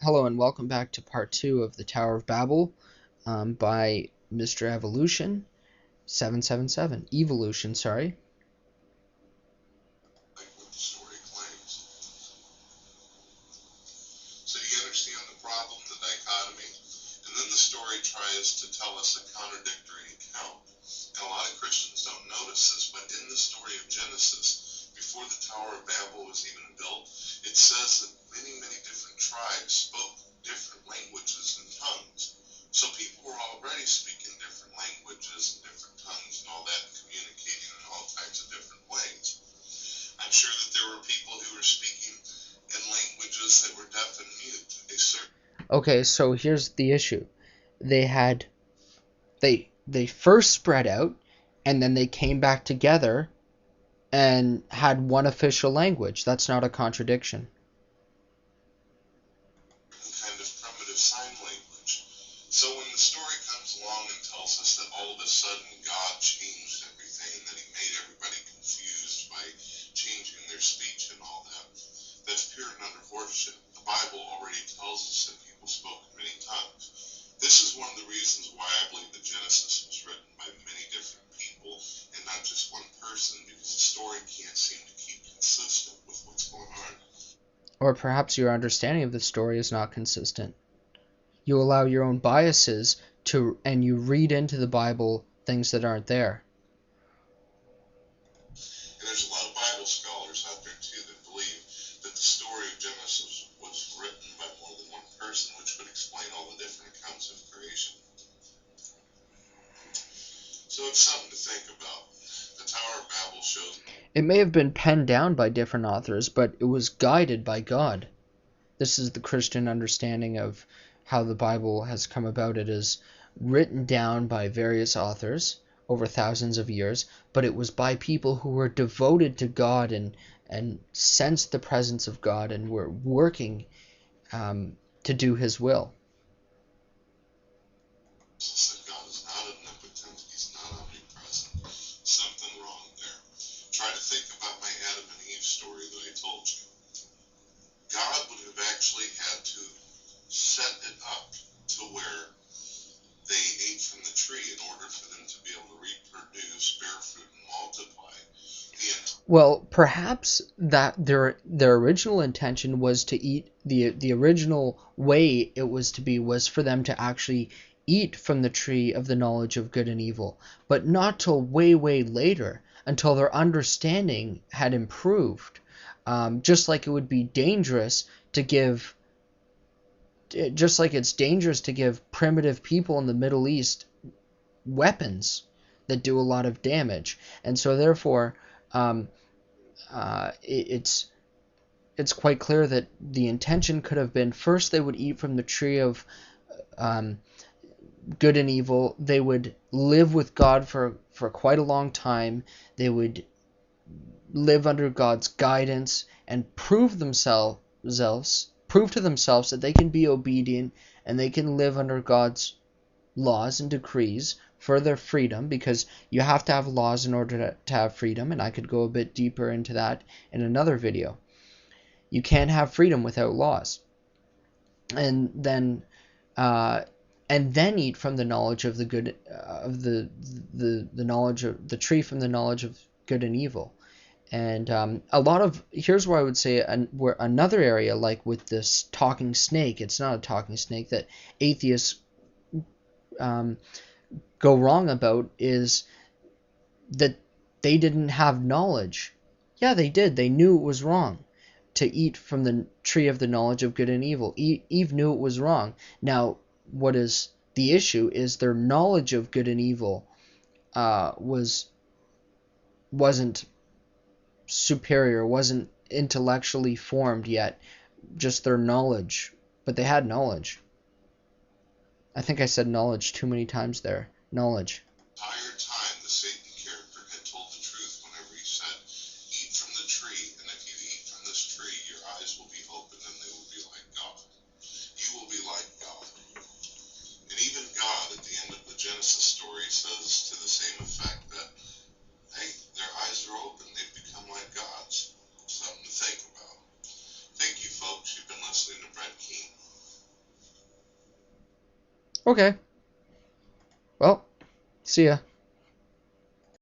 Hello and welcome back to part 2 of the Tower of Babel by Mr. Evolution 777. Evolution, sorry. Like what the story claims. So you understand the problem, the dichotomy? And then the story tries to tell us a contradictory account. And a lot of Christians don't notice this, but in the story of Genesis, before the Tower of Babel was even built, it says that many, many different tribes spoke different languages and tongues. So people were already speaking different languages and different tongues and all that, and communicating in all types of different ways. I'm sure that there were people who were speaking in languages that were deaf and mute. Okay, so here's the issue. They first spread out and then they came back together and had one official language. That's not a contradiction. Kind of primitive sign language. So when the story comes along and tells us that all of a sudden God changed everything, that he made everybody confused by changing their speech and all that, that's pure and utter horseshit. The Bible already tells us that people spoke in many tongues. This is one of the reasons why I believe that Genesis was written by many different people and not just one person, because the story can't seem to keep consistent with what's going on. Or perhaps your understanding of the story is not consistent. You allow your own biases and you read into the Bible things that aren't there. And there's a lot of Bible scholars out there too that believe that the story of Genesis was written by more than one person, which would explain all the different accounts of creation. So it's something to think about. The Tower of Babel shows. It may have been penned down by different authors, but it was guided by God. This is the Christian understanding of how the Bible has come about. It is written down by various authors over thousands of years, but it was by people who were devoted to God and sensed the presence of God and were working to do his will. That God is not omnipotent, he's not omnipresent. Something wrong there. Try to think about my Adam and Eve story that I told you. God would have actually had to set it up to where they ate from the tree in order for them to be able to reproduce, bear fruit, and multiply. Well, perhaps that their original intention was to eat the original way it was to be was for them to actually eat from the tree of the knowledge of good and evil, but not till way later, until their understanding had improved. Just like it would be dangerous to give, just like it's dangerous to give primitive people in the Middle East weapons that do a lot of damage, and so therefore it's quite clear that the intention could have been first they would eat from the tree of good and evil. They would live with God for quite a long time. They would live under God's guidance and prove to themselves that they can be obedient and they can live under God's laws and decrees for their freedom, because you have to have laws in order to have freedom, and I could go a bit deeper into that in another video. You can't have freedom without laws. And then eat from the knowledge of the good of the knowledge of the tree from the knowledge of good and evil. And a lot of, here's where I would say where another area, like with this talking snake, it's not a talking snake, that atheists go wrong about, is that they didn't have knowledge. Yeah, they did. They knew it was wrong to eat from the tree of the knowledge of good and evil. Eve knew it was wrong. Now, what is the issue is their knowledge of good and evil wasn't superior, wasn't intellectually formed yet, just their knowledge. But they had knowledge. I think I said knowledge too many times there. Knowledge. Entire time, the Satan character had told the truth whenever he said, eat from the tree, and if you eat from this tree, your eyes will be opened and they will be like God. You will be like God. And even God, at the end of the Genesis story, says to the same effect that, hey, their eyes are open, they've become like gods. Something to think about. Thank you, folks. You've been listening to Brett Keene. Okay. Well, see ya.